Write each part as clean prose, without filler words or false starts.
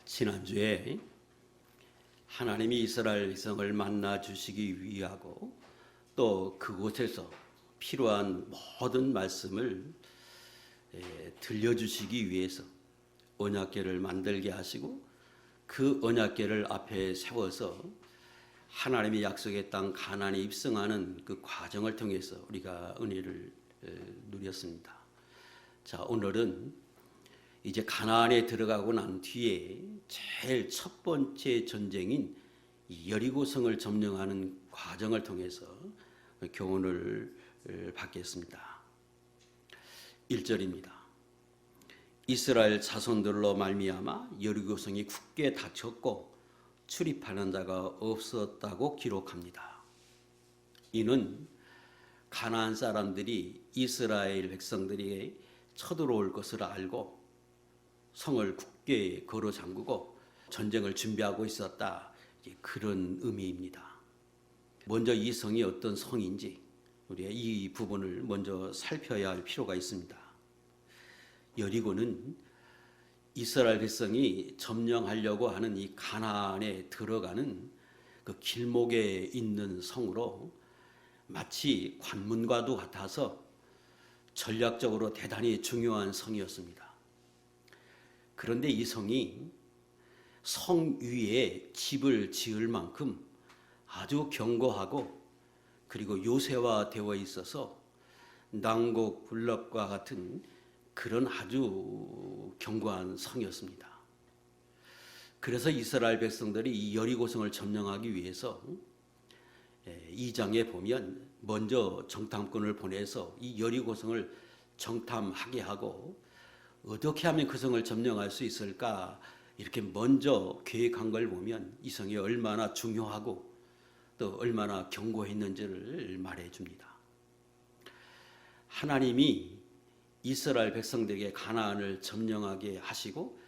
지난주에 하나님이 이스라엘 백성을 만나 주시기 위하고 또 그곳에서 필요한 모든 말씀을 들려주시기 위해서 언약궤를 만들게 하시고 그 언약궤를 앞에 세워서 하나님의 약속의 땅 가나안에 입성하는 그 과정을 통해서 우리가 은혜를 누렸습니다. 자, 오늘은 이제 가나안에 들어가고 난 뒤에 제일 첫 번째 전쟁인 여리고성을 점령하는 과정을 통해서 교훈을 받겠습니다. 1절입니다. 이스라엘 자손들로 말미암아 여리고성이 굳게 닫혔고 출입하는 자가 없었다고 기록합니다. 이는 가나안 사람들이 이스라엘 백성들에게 쳐들어올 것을 알고 성을 굳게 걸어 잠그고 전쟁을 준비하고 있었다, 그런 의미입니다. 먼저 이 성이 어떤 성인지 우리가 이 부분을 먼저 살펴야 할 필요가 있습니다. 여리고는 이스라엘 백성이 점령하려고 하는 이 가나안에 들어가는 그 길목에 있는 성으로 마치 관문과도 같아서 전략적으로 대단히 중요한 성이었습니다. 그런데 이 성이 성 위에 집을 지을 만큼 아주 견고하고 그리고 요새화되어 있어서 난곡 블럭과 같은 그런 아주 견고한 성이었습니다. 그래서 이스라엘 백성들이 이 여리고성을 점령하기 위해서 2장에 보면 먼저 정탐꾼을 보내서 이 여리고성을 정탐하게 하고 어떻게 하면 그 성을 점령할 수 있을까 이렇게 먼저 계획한 걸 보면 이 성이 얼마나 중요하고 또 얼마나 견고했는지를 말해 줍니다. 하나님이 이스라엘 백성들에게 가나안을 점령하게 하시고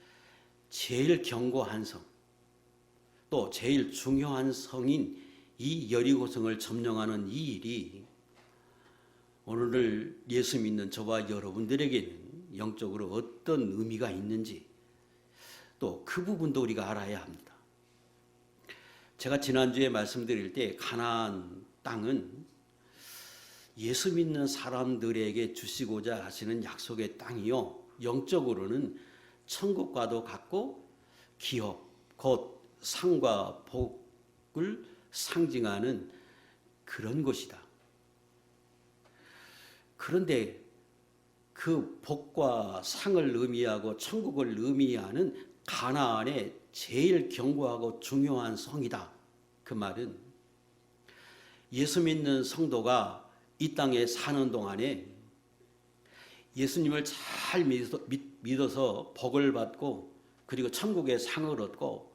제일 견고한 성, 또 제일 중요한 성인 이 여리고성을 점령하는 이 일이 오늘 예수 믿는 저와 여러분들에게는 영적으로 어떤 의미가 있는지 또 그 부분도 우리가 알아야 합니다. 제가 지난주에 말씀드릴 때 가나안 땅은 예수 믿는 사람들에게 주시고자 하시는 약속의 땅이요, 영적으로는 천국과도 같고 기업, 곧 상과 복을 상징하는 그런 곳이다. 그런데 그 복과 상을 의미하고 천국을 의미하는 가나안의 제일 견고하고 중요한 성이다. 그 말은 예수 믿는 성도가 이 땅에 사는 동안에 예수님을 잘 믿어서 복을 받고 그리고 천국의 상을 얻고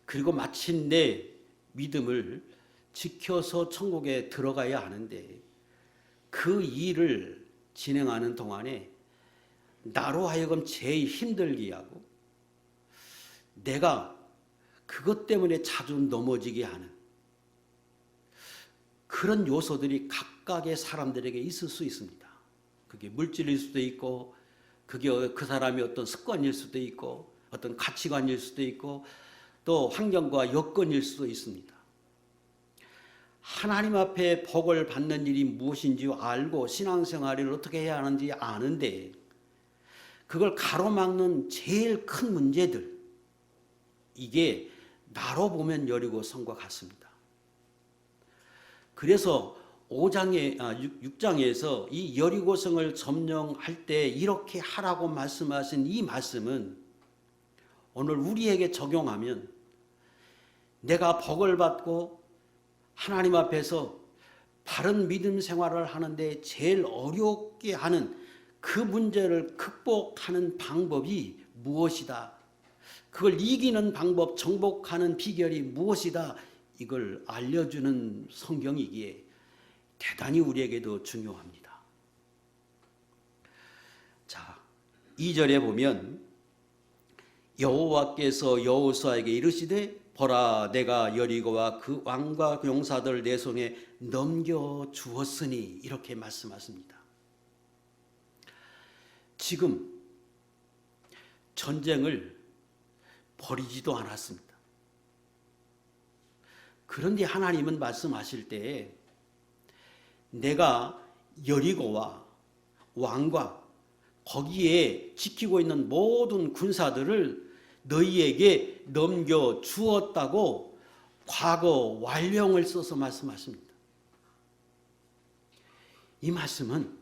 그리고 마침내 믿음을 지켜서 천국에 들어가야 하는데 그 일을 진행하는 동안에 나로 하여금 제일 힘들게 하고 내가 그것 때문에 자주 넘어지게 하는 그런 요소들이 각각의 사람들에게 있을 수 있습니다. 그게 물질일 수도 있고 그게 그 사람의 어떤 습관일 수도 있고 어떤 가치관일 수도 있고 또 환경과 여건일 수도 있습니다. 하나님 앞에 복을 받는 일이 무엇인지 알고 신앙생활을 어떻게 해야 하는지 아는데 그걸 가로막는 제일 큰 문제들, 이게 나로 보면 여리고성과 같습니다. 그래서 6장에서 이 여리고성을 점령할 때 이렇게 하라고 말씀하신 이 말씀은 오늘 우리에게 적용하면 내가 복을 받고 하나님 앞에서 바른 믿음 생활을 하는데 제일 어렵게 하는 그 문제를 극복하는 방법이 무엇이다, 그걸 이기는 방법, 정복하는 비결이 무엇이다, 이걸 알려주는 성경이기에 대단히 우리에게도 중요합니다. 자, 2절에 보면 여호와께서 여호수아에게 이르시되 보라, 내가 여리고와 그 왕과 그 용사들 내 손에 넘겨주었으니, 이렇게 말씀하십니다. 지금 전쟁을 버리지도 않았습니다. 그런데 하나님은 말씀하실 때 내가 여리고와 왕과 거기에 지키고 있는 모든 군사들을 너희에게 넘겨주었다고 과거 완령을 써서 말씀하십니다. 이 말씀은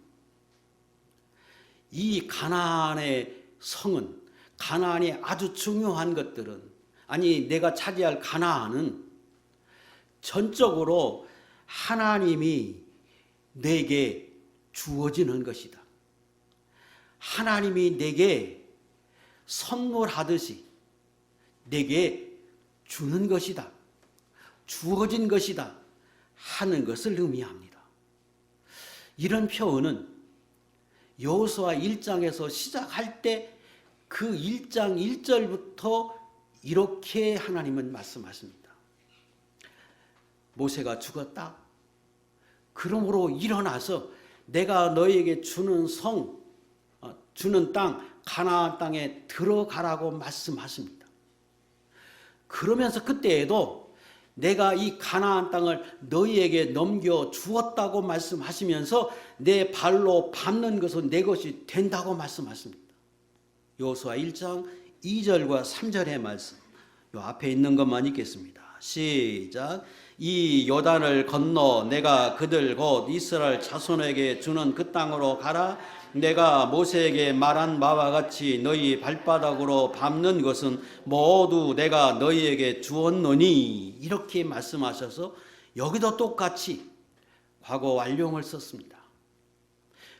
이 가나안의 성은, 가나안의 아주 중요한 것들은, 아니 내가 차지할 가나안은 전적으로 하나님이 내게 주어지는 것이다. 하나님이 내게 선물하듯이 내게 주는 것이다. 주어진 것이다 하는 것을 의미합니다. 이런 표현은 여호수아 1장에서 시작할 때 그 1장 1절부터 이렇게 하나님은 말씀하십니다. 모세가 죽었다. 그러므로 일어나서 내가 너희에게 주는 주는 땅, 가나안 땅에 들어가라고 말씀하십니다. 그러면서 그때에도 내가 이 가나안 땅을 너희에게 넘겨주었다고 말씀하시면서 내 발로 밟는 것은 내 것이 된다고 말씀하십니다. 여호수아 1장 2절과 3절의 말씀, 요 앞에 있는 것만 읽겠습니다. 시작. 이 요단을 건너 내가 그들 곧 이스라엘 자손에게 주는 그 땅으로 가라. 내가 모세에게 말한 바와 같이 너희 발바닥으로 밟는 것은 모두 내가 너희에게 주었노니, 이렇게 말씀하셔서 여기도 똑같이 과거 완료를 썼습니다.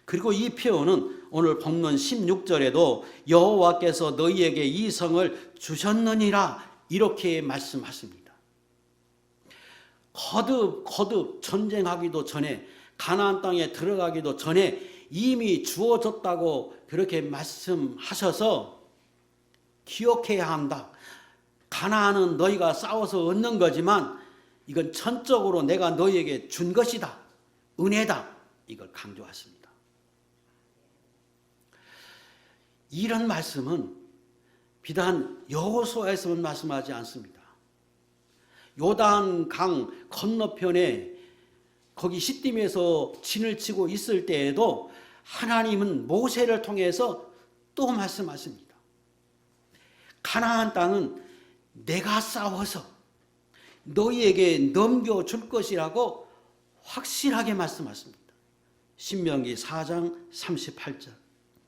그리고 이 표현은 오늘 본문 16절에도 여호와께서 너희에게 이 성을 주셨느니라 이렇게 말씀하십니다. 거듭 전쟁하기도 전에, 가나안 땅에 들어가기도 전에 이미 주어졌다고 그렇게 말씀하셔서 기억해야 한다. 가나안은 너희가 싸워서 얻는 거지만 이건 전적으로 내가 너희에게 준 것이다. 은혜다. 이걸 강조하십니다. 이런 말씀은 비단 여호수아에서만 말씀하지 않습니다. 요단강 건너편에 거기 시딤에서 진을 치고 있을 때에도 하나님은 모세를 통해서 또 말씀하십니다. 가나안 땅은 내가 싸워서 너희에게 넘겨줄 것이라고 확실하게 말씀하십니다. 신명기 4장 38절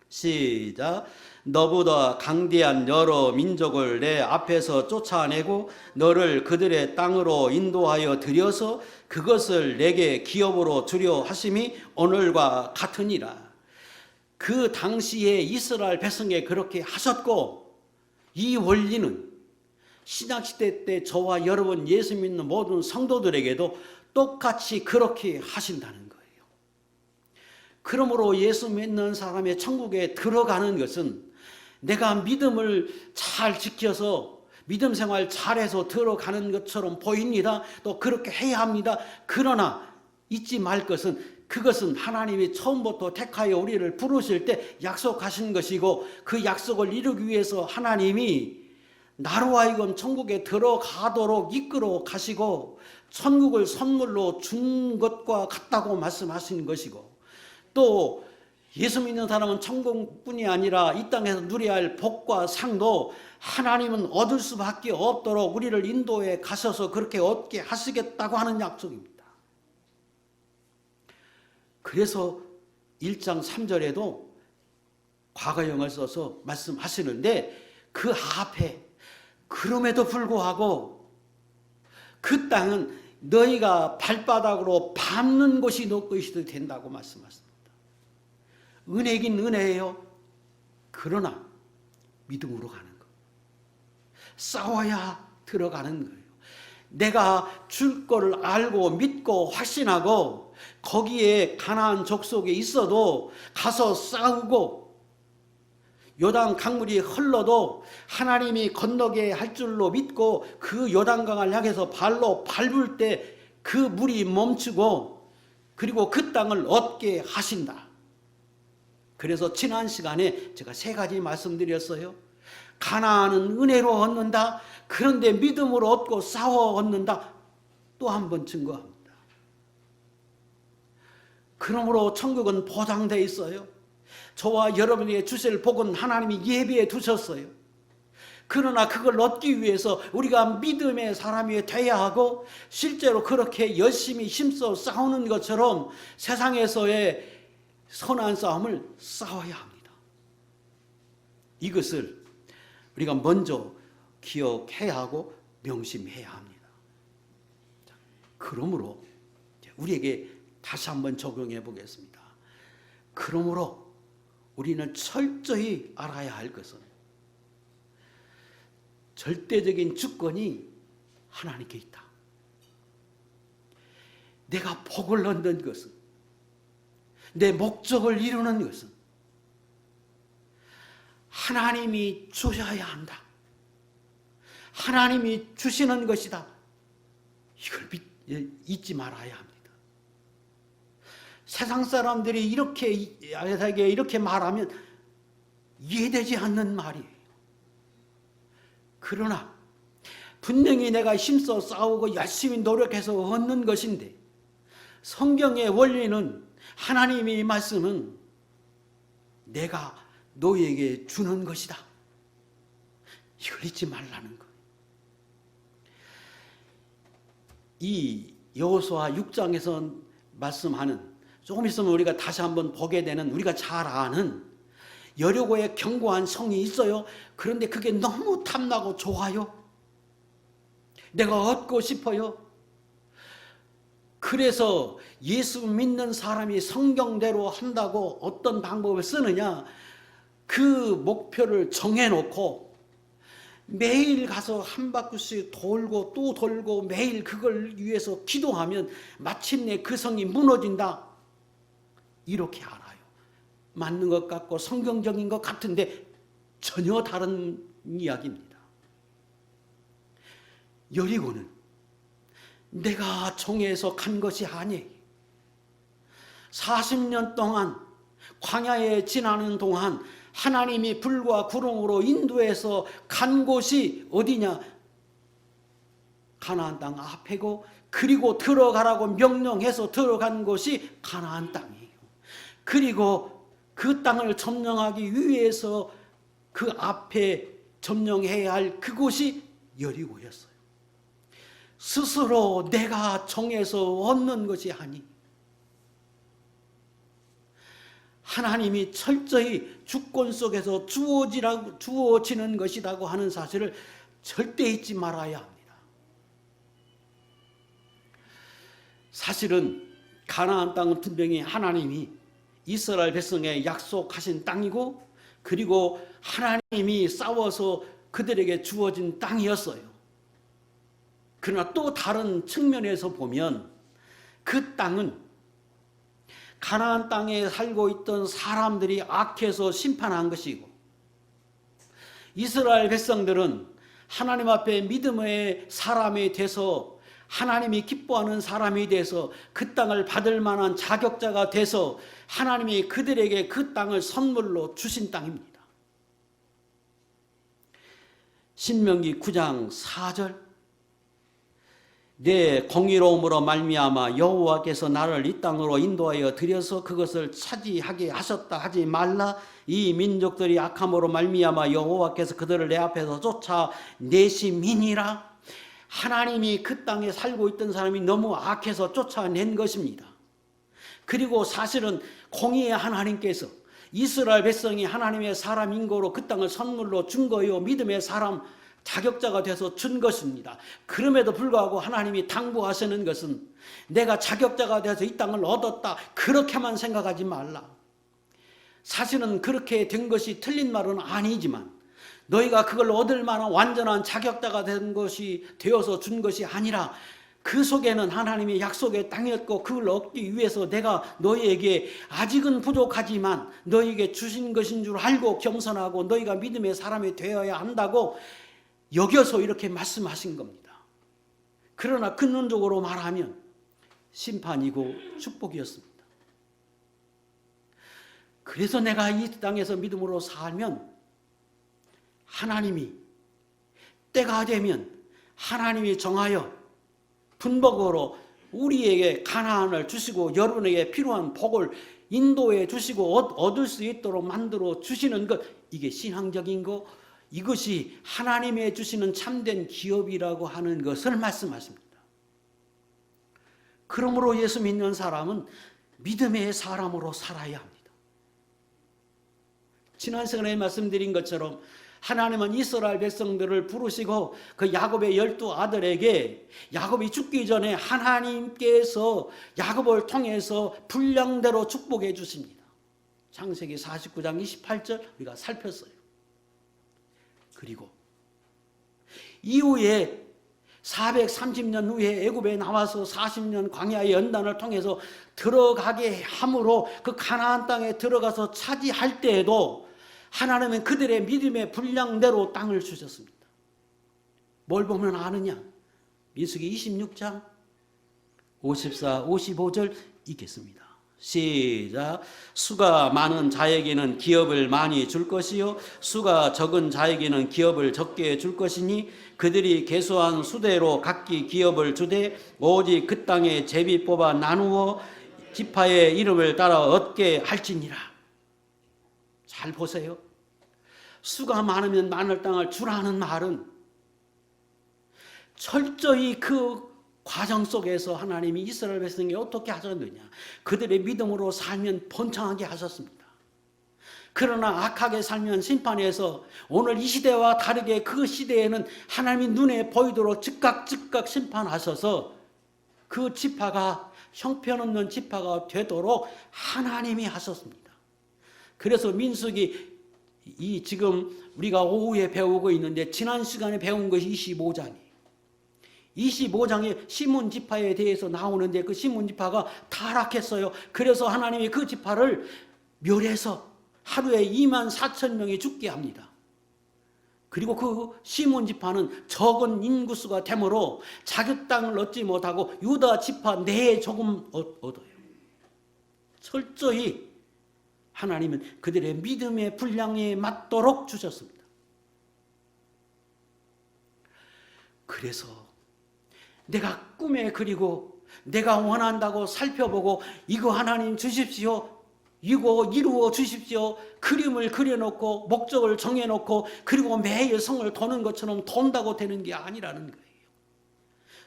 시작. 너보다 강대한 여러 민족을 내 앞에서 쫓아내고 너를 그들의 땅으로 인도하여 들여서 그것을 내게 기업으로 주려 하심이 오늘과 같으니라. 그 당시에 이스라엘 백성에 그렇게 하셨고, 이 원리는 신약시대 때 저와 여러분 예수 믿는 모든 성도들에게도 똑같이 그렇게 하신다는 거예요. 그러므로 예수 믿는 사람의 천국에 들어가는 것은 내가 믿음을 잘 지켜서 믿음 생활 잘해서 들어가는 것처럼 보입니다. 또 그렇게 해야 합니다. 그러나 잊지 말 것은 그것은 하나님이 처음부터 택하여 우리를 부르실 때 약속하신 것이고, 그 약속을 이루기 위해서 하나님이 나로 하여금 천국에 들어가도록 이끌어 가시고 천국을 선물로 준 것과 같다고 말씀하신 것이고, 또 예수 믿는 사람은 천국뿐이 아니라 이 땅에서 누려야 할 복과 상도 하나님은 얻을 수밖에 없도록 우리를 인도해 가셔서 그렇게 얻게 하시겠다고 하는 약속입니다. 그래서 1장 3절에도 과거형을 써서 말씀하시는데, 그 앞에 그럼에도 불구하고 그 땅은 너희가 발바닥으로 밟는 곳이 너 것이 된다고 말씀하십니다. 은혜긴 은혜예요. 그러나 믿음으로 가는 거. 싸워야 들어가는 거예요. 내가 줄 거를 알고 믿고 확신하고 거기에 가나안 족속에 있어도 가서 싸우고, 요단 강물이 흘러도 하나님이 건너게 할 줄로 믿고 그 요단강을 향해서 발로 밟을 때 그 물이 멈추고, 그리고 그 땅을 얻게 하신다. 그래서 지난 시간에 제가 3가지 말씀드렸어요. 가나안은 은혜로 얻는다. 그런데 믿음으로 얻고 싸워 얻는다. 또 한 번 증거합니다. 그러므로 천국은 보장되어 있어요. 저와 여러분에게 주실 복은 하나님이 예비해 두셨어요. 그러나 그걸 얻기 위해서 우리가 믿음의 사람이 돼야 하고, 실제로 그렇게 열심히 힘써 싸우는 것처럼 세상에서의 선한 싸움을 싸워야 합니다. 이것을 우리가 먼저 기억해야 하고 명심해야 합니다. 그러므로 우리에게 다시 한번 적용해 보겠습니다. 그러므로 우리는 철저히 알아야 할 것은 절대적인 주권이 하나님께 있다. 내가 복을 얻는 것은, 내 목적을 이루는 것은 하나님이 주셔야 한다. 하나님이 주시는 것이다. 이걸 잊지 말아야 합니다. 세상 사람들이 이렇게 말하면 이해되지 않는 말이에요. 그러나 분명히 내가 힘써 싸우고 열심히 노력해서 얻는 것인데, 성경의 원리는, 하나님의 말씀은 내가 너희에게 주는 것이다. 이걸 잊지 말라는 거예요. 이 여호수아 6장에서 말씀하는, 조금 있으면 우리가 다시 한번 보게 되는, 우리가 잘 아는 여리고의 견고한 성이 있어요. 그런데 그게 너무 탐나고 좋아요. 내가 얻고 싶어요. 그래서 예수 믿는 사람이 성경대로 한다고 어떤 방법을 쓰느냐, 그 목표를 정해놓고 매일 가서 한 바퀴씩 돌고 또 돌고 매일 그걸 위해서 기도하면 마침내 그 성이 무너진다. 이렇게 알아요. 맞는 것 같고 성경적인 것 같은데 전혀 다른 이야기입니다. 여리고는 내가 정해서 간 것이 아니에요. 40년 동안 광야에 지나는 동안 하나님이 불과 구름으로 인도해서 간 곳이 어디냐? 가나안 땅 앞이고, 그리고 들어가라고 명령해서 들어간 곳이 가나안 땅이에요. 그리고 그 땅을 점령하기 위해서 그 앞에 점령해야 할 그곳이 여리고였어요. 스스로 내가 정해서 얻는 것이 아니, 하나님이 철저히 주권 속에서 주어지는 것이라고 하는 사실을 절대 잊지 말아야 합니다. 사실은 가나안 땅은 분명히 하나님이 이스라엘 백성에 약속하신 땅이고, 그리고 하나님이 싸워서 그들에게 주어진 땅이었어요. 그러나 또 다른 측면에서 보면 그 땅은 가나안 땅에 살고 있던 사람들이 악해서 심판한 것이고, 이스라엘 백성들은 하나님 앞에 믿음의 사람이 돼서, 하나님이 기뻐하는 사람이 돼서 그 땅을 받을 만한 자격자가 돼서 하나님이 그들에게 그 땅을 선물로 주신 땅입니다. 신명기 9장 4절, 내 공의로움으로 말미암아 여호와께서 나를 이 땅으로 인도하여 들여서 그것을 차지하게 하셨다 하지 말라. 이 민족들이 악함으로 말미암아 여호와께서 그들을 내 앞에서 쫓아내심이니라. 하나님이 그 땅에 살고 있던 사람이 너무 악해서 쫓아낸 것입니다. 그리고 사실은 공의의 하나님께서 이스라엘 백성이 하나님의 사람인 거로 그 땅을 선물로 준 거요, 믿음의 사람 자격자가 돼서 준 것입니다. 그럼에도 불구하고 하나님이 당부하시는 것은 내가 자격자가 돼서 이 땅을 얻었다, 그렇게만 생각하지 말라. 사실은 그렇게 된 것이 틀린 말은 아니지만, 너희가 그걸 얻을 만한 완전한 자격자가 된 것이 되어서 준 것이 아니라, 그 속에는 하나님의 약속의 땅이었고, 그걸 얻기 위해서 내가 너희에게 아직은 부족하지만 너희에게 주신 것인 줄 알고 겸손하고 너희가 믿음의 사람이 되어야 한다고 여겨서 이렇게 말씀하신 겁니다. 그러나 근원적으로 말하면 심판이고 축복이었습니다. 그래서 내가 이 땅에서 믿음으로 살면 하나님이 때가 되면 하나님이 정하여 분복으로 우리에게 가나안을 주시고 여러분에게 필요한 복을 인도해 주시고 얻을 수 있도록 만들어 주시는 것, 이게 신앙적인 거, 이것이 하나님의 주시는 참된 기업이라고 하는 것을 말씀하십니다. 그러므로 예수 믿는 사람은 믿음의 사람으로 살아야 합니다. 지난 시간에 말씀드린 것처럼 하나님은 이스라엘 백성들을 부르시고 그 야곱의 12아들에게 야곱이 죽기 전에 하나님께서 야곱을 통해서 분량대로 축복해 주십니다. 창세기 49장 28절 우리가 살폈어요. 그리고 이후에 430년 후에 애굽에 나와서 40년 광야의 연단을 통해서 들어가게 함으로 그 가나안 땅에 들어가서 차지할 때에도 하나님은 그들의 믿음의 분량대로 땅을 주셨습니다. 뭘 보면 아느냐? 민수기 26장 54, 55절 읽겠습니다. 시작. 수가 많은 자에게는 기업을 많이 줄 것이요 수가 적은 자에게는 기업을 적게 줄 것이니 그들이 계수한 수대로 각기 기업을 주되 오직 그 땅에 제비 뽑아 나누어 지파의 이름을 따라 얻게 할지니라. 잘 보세요. 수가 많으면 많을 땅을 주라는 말은 철저히 그 과정 속에서 하나님이 이스라엘 백성에게 어떻게 하셨느냐, 그들의 믿음으로 살면 번창하게 하셨습니다. 그러나 악하게 살면 심판에서 오늘 이 시대와 다르게 그 시대에는 하나님이 눈에 보이도록 즉각 심판하셔서 그 지파가 형편없는 지파가 되도록 하나님이 하셨습니다. 그래서 민수기 지금 우리가 오후에 배우고 있는데 지난 시간에 배운 것이 25장이에요. 25장에 시몬 지파에 대해서 나오는데 그 시몬 지파가 타락했어요. 그래서 하나님이 그 지파를 멸해서 하루에 24,000명이 죽게 합니다. 그리고 그 시몬 지파는 적은 인구수가 되므로 자기 땅을 얻지 못하고 유다 지파 내에 조금 얻어요. 철저히 하나님은 그들의 믿음의 분량에 맞도록 주셨습니다. 그래서 내가 꿈에 그리고 내가 원한다고 살펴보고 이거 하나님 주십시오, 이거 이루어 주십시오, 그림을 그려놓고 목적을 정해놓고 그리고 매일 성을 도는 것처럼 돈다고 되는 게 아니라는 거예요.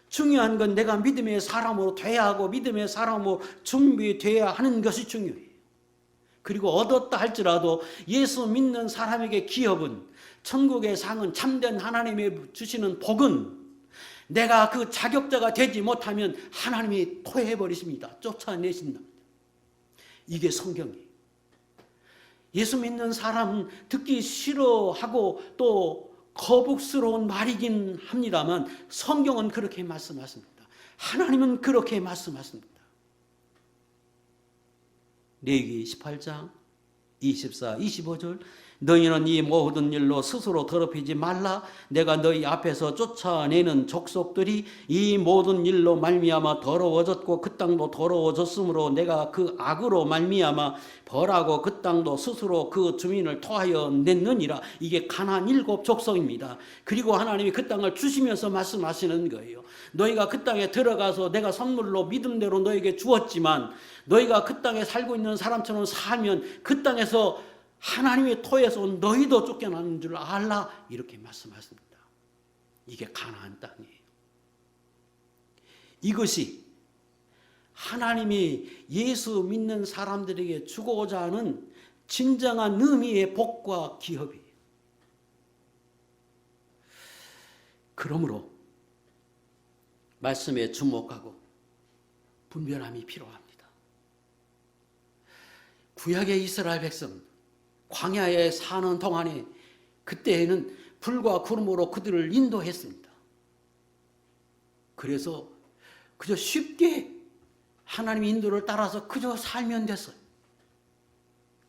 중요한 건 내가 믿음의 사람으로 돼야 하고 믿음의 사람으로 준비돼야 하는 것이 중요해요. 그리고 얻었다 할지라도 예수 믿는 사람에게 기업은, 천국의 상은, 참된 하나님이 주시는 복은 내가 그 자격자가 되지 못하면 하나님이 토해버리십니다. 쫓아내신답니다. 이게 성경이에요. 예수 믿는 사람은 듣기 싫어하고 또 거북스러운 말이긴 합니다만 성경은 그렇게 말씀하십니다. 하나님은 그렇게 말씀하십니다. 레위기 18장 24, 25절 너희는 이 모든 일로 스스로 더럽히지 말라. 내가 너희 앞에서 쫓아내는 족속들이 이 모든 일로 말미암아 더러워졌고 그 땅도 더러워졌으므로 내가 그 악으로 말미암아 벌하고 그 땅도 스스로 그 주민을 토하여 냈느니라. 이게 가나안 7족속입니다. 그리고 하나님이 그 땅을 주시면서 말씀하시는 거예요. 너희가 그 땅에 들어가서 내가 선물로 믿음대로 너에게 주었지만 너희가 그 땅에 살고 있는 사람처럼 살면 그 땅에서 하나님의 토에서 온 너희도 쫓겨나는 줄 알라. 이렇게 말씀하십니다. 이게 가나안 땅이에요. 이것이 하나님이 예수 믿는 사람들에게 주고자 하는 진정한 의미의 복과 기업이에요. 그러므로 말씀에 주목하고 분별함이 필요합니다. 구약의 이스라엘 백성 광야에 사는 동안에 그때에는 불과 구름으로 그들을 인도했습니다. 그래서 그저 쉽게 하나님의 인도를 따라서 그저 살면 됐어요.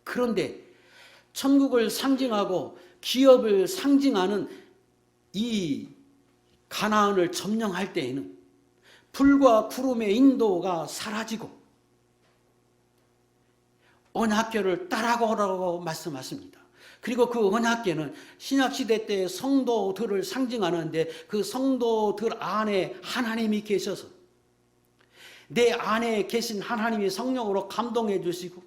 그런데 천국을 상징하고 기업을 상징하는 이 가나안을 점령할 때에는 불과 구름의 인도가 사라지고 언약궤를 따라오라고 말씀하십니다. 그리고 그 언약궤는 신약시대 때 성도들을 상징하는데 그 성도들 안에 하나님이 계셔서 내 안에 계신 하나님이 성령으로 감동해 주시고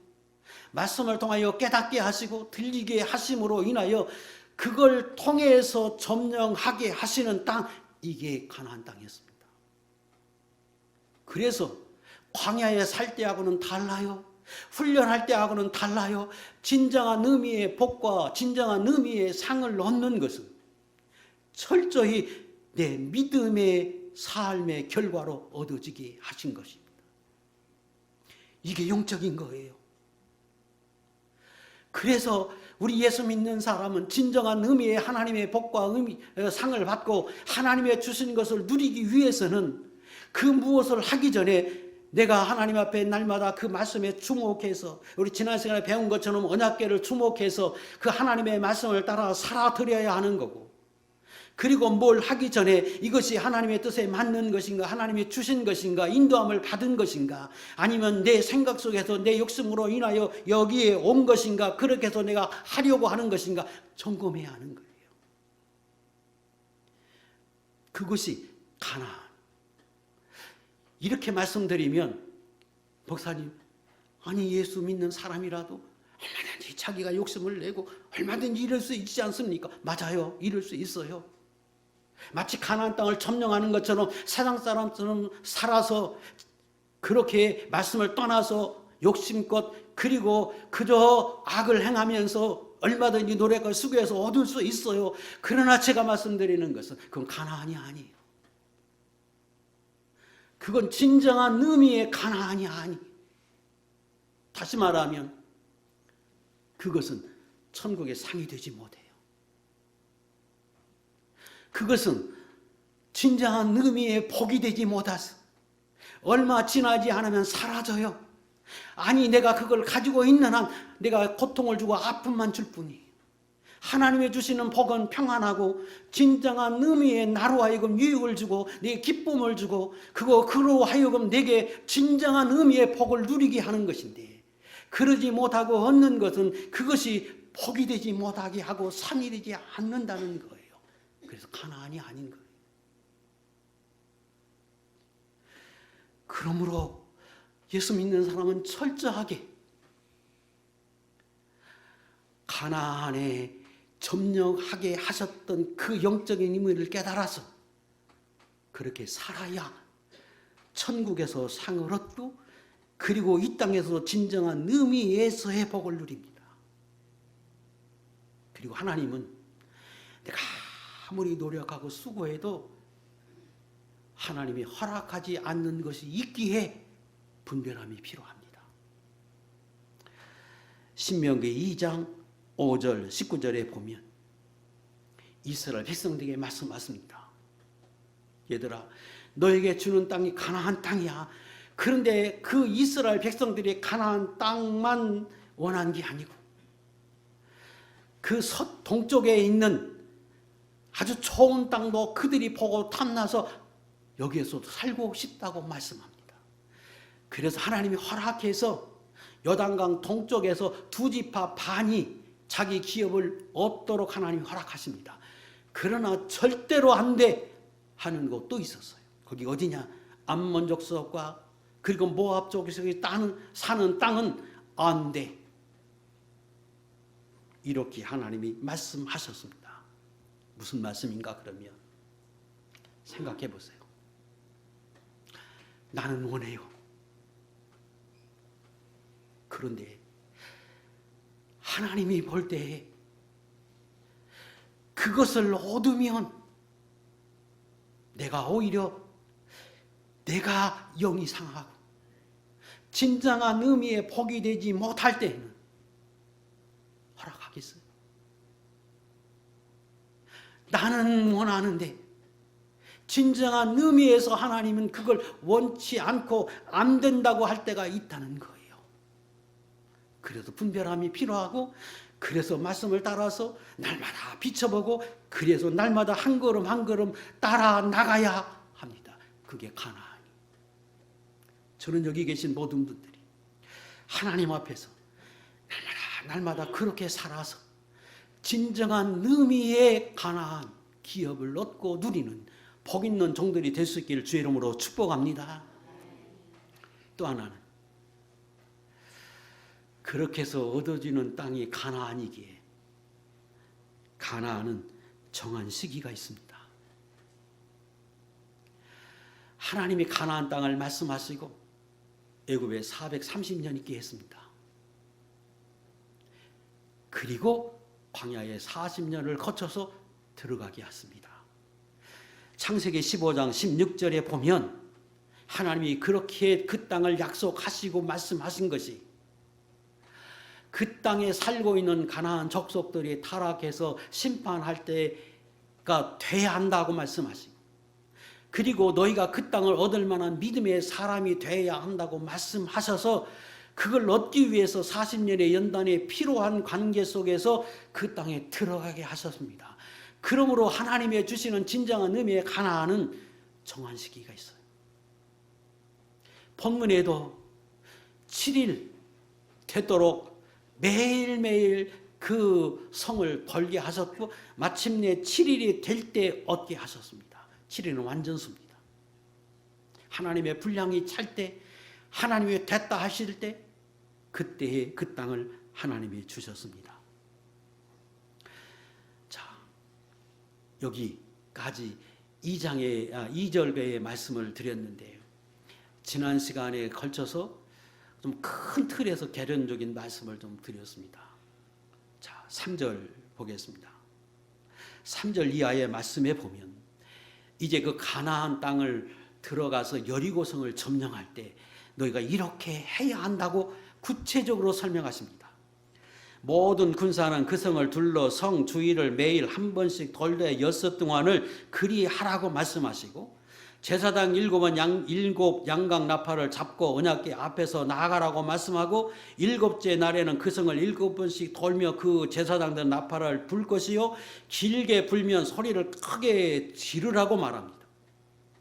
말씀을 통하여 깨닫게 하시고 들리게 하심으로 인하여 그걸 통해서 점령하게 하시는 땅, 이게 가나안 땅이었습니다. 그래서 광야에 살 때하고는 달라요. 훈련할 때하고는 달라요. 진정한 의미의 복과 진정한 의미의 상을 얻는 것은 철저히 내 믿음의 삶의 결과로 얻어지게 하신 것입니다. 이게 영적인 거예요. 그래서 우리 예수 믿는 사람은 진정한 의미의 하나님의 복과 상을 받고 하나님의 주신 것을 누리기 위해서는 그 무엇을 하기 전에 내가 하나님 앞에 날마다 그 말씀에 주목해서 우리 지난 시간에 배운 것처럼 언약궤를 주목해서 그 하나님의 말씀을 따라 살아드려야 하는 거고, 그리고 뭘 하기 전에 이것이 하나님의 뜻에 맞는 것인가, 하나님이 주신 것인가, 인도함을 받은 것인가, 아니면 내 생각 속에서 내 욕심으로 인하여 여기에 온 것인가, 그렇게 해서 내가 하려고 하는 것인가 점검해야 하는 거예요. 그것이 가나안. 이렇게 말씀드리면 목사님, 아니 예수 믿는 사람이라도 얼마든지 자기가 욕심을 내고 얼마든지 이럴 수 있지 않습니까? 맞아요, 이럴 수 있어요. 마치 가나안 땅을 점령하는 것처럼 세상 사람처럼 살아서 그렇게 말씀을 떠나서 욕심껏 그리고 그저 악을 행하면서 얼마든지 노력을 수고해서 얻을 수 있어요. 그러나 제가 말씀드리는 것은 그건 가나안이 아니에요. 그건 진정한 의미의 가나안이 아니. 다시 말하면 그것은 천국의 상이 되지 못해요. 그것은 진정한 의미의 복이 되지 못해서 얼마 지나지 않으면 사라져요. 아니 내가 그걸 가지고 있는 한 내가 고통을 주고 아픔만 줄 뿐이에요. 하나님이 주시는 복은 평안하고 진정한 의미의 나로 하여금 유익을 주고 내게 기쁨을 주고 그로 하여금 내게 진정한 의미의 복을 누리게 하는 것인데, 그러지 못하고 얻는 것은 그것이 복이 되지 못하게 하고 상이 되지 않는다는 거예요. 그래서 가나안이 아닌 거예요. 그러므로 예수 믿는 사람은 철저하게 가나안에 점령하게 하셨던 그 영적인 의미를 깨달아서 그렇게 살아야 천국에서 상을 얻고 그리고 이 땅에서 진정한 의미에서의 복을 누립니다. 그리고 하나님은 내가 아무리 노력하고 수고해도 하나님이 허락하지 않는 것이 있기에 분별함이 필요합니다. 신명기 2장 5절 19절에 보면 이스라엘 백성들에게 말씀하십니다. 얘들아, 너에게 주는 땅이 가나안 땅이야. 그런데 그 이스라엘 백성들이 가나안 땅만 원한 게 아니고 그 동쪽에 있는 아주 좋은 땅도 그들이 보고 탐나서 여기에서도 살고 싶다고 말씀합니다. 그래서 하나님이 허락해서 요단강 동쪽에서 두 지파 반이 자기 기업을 얻도록 하나님이 허락하십니다. 그러나 절대로 안 돼 하는 곳도 있었어요. 거기 어디냐? 암몬 족속과 그리고 모압 쪽에서 사는 땅은 안 돼. 이렇게 하나님이 말씀하셨습니다. 무슨 말씀인가 그러면 생각해 보세요. 나는 원해요. 그런데 하나님이 볼 때 그것을 얻으면 내가 오히려 내가 영이 상하고 진정한 의미의 복이 되지 못할 때에는 허락하겠어요? 나는 원하는데 진정한 의미에서 하나님은 그걸 원치 않고 안 된다고 할 때가 있다는 거예요. 그래서 분별함이 필요하고, 그래서 말씀을 따라서 날마다 비춰보고, 그래서 날마다 한 걸음 한 걸음 따라 나가야 합니다. 그게 가나안이. 저는 여기 계신 모든 분들이 하나님 앞에서 날마다 그렇게 살아서 진정한 의미의 가나안 기업을 얻고 누리는 복 있는 종들이 될 수 있기를 주의 이름으로 축복합니다. 또 하나는 그렇게 해서 얻어지는 땅이 가나안이기에 가나안은 정한 시기가 있습니다. 하나님이 가나안 땅을 말씀하시고 애굽에 430년 있게 했습니다. 그리고 광야에 40년을 거쳐서 들어가게 했습니다. 창세기 15장 16절에 보면 하나님이 그렇게 그 땅을 약속하시고 말씀하신 것이 그 땅에 살고 있는 가나안 족속들이 타락해서 심판할 때가 돼야 한다고 말씀하시고, 그리고 너희가 그 땅을 얻을 만한 믿음의 사람이 돼야 한다고 말씀하셔서 그걸 얻기 위해서 40년의 연단에 필요한 관계 속에서 그 땅에 들어가게 하셨습니다. 그러므로 하나님의 주시는 진정한 의미의 가나안은 정한 시기가 있어요. 본문에도 7일 되도록 매일매일 그 성을 돌게 하셨고 마침내 7일이 될 때 얻게 하셨습니다. 7일은 완전수입니다. 하나님의 분량이 찰 때, 하나님이 됐다 하실 때, 그때에 그 땅을 하나님이 주셨습니다. 자, 여기까지 2절배의 말씀을 드렸는데요. 지난 시간에 걸쳐서 좀 큰 틀에서 개론적인 말씀을 좀 드렸습니다. 자, 3절 보겠습니다. 3절 이하의 말씀에 보면 이제 그 가나안 땅을 들어가서 여리고성을 점령할 때 너희가 이렇게 해야 한다고 구체적으로 설명하십니다. 모든 군사는 그 성을 둘러 성 주위를 매일 한 번씩 돌되 6 동안을 그리 하라고 말씀하시고, 제사장 7 양각 나팔을 잡고 언약궤 앞에서 나아가라고 말씀하고, 7째 날에는 그 성을 7번씩 돌며 그 제사장들 나팔을 불 것이요 길게 불면 소리를 크게 지르라고 말합니다.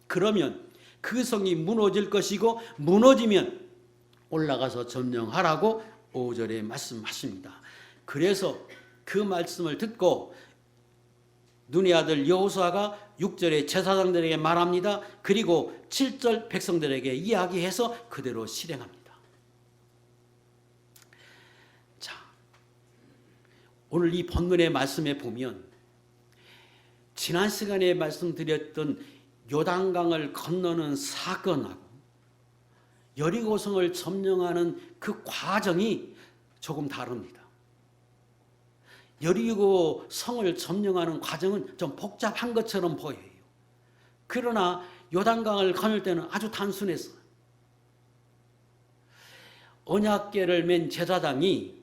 그러면 그 성이 무너질 것이고 무너지면 올라가서 점령하라고 5절에 말씀하십니다. 그래서 그 말씀을 듣고 눈의 아들 여호수아가 6절에 제사장들에게 말합니다. 그리고 7절 백성들에게 이야기해서 그대로 실행합니다. 자, 오늘 이 본문의 말씀에 보면 지난 시간에 말씀드렸던 요단강을 건너는 사건하고 여리고성을 점령하는 그 과정이 조금 다릅니다. 여리고 성을 점령하는 과정은 좀 복잡한 것처럼 보여요. 그러나 요단강을 건널 때는 아주 단순했어요. 언약궤를 맨 제사장이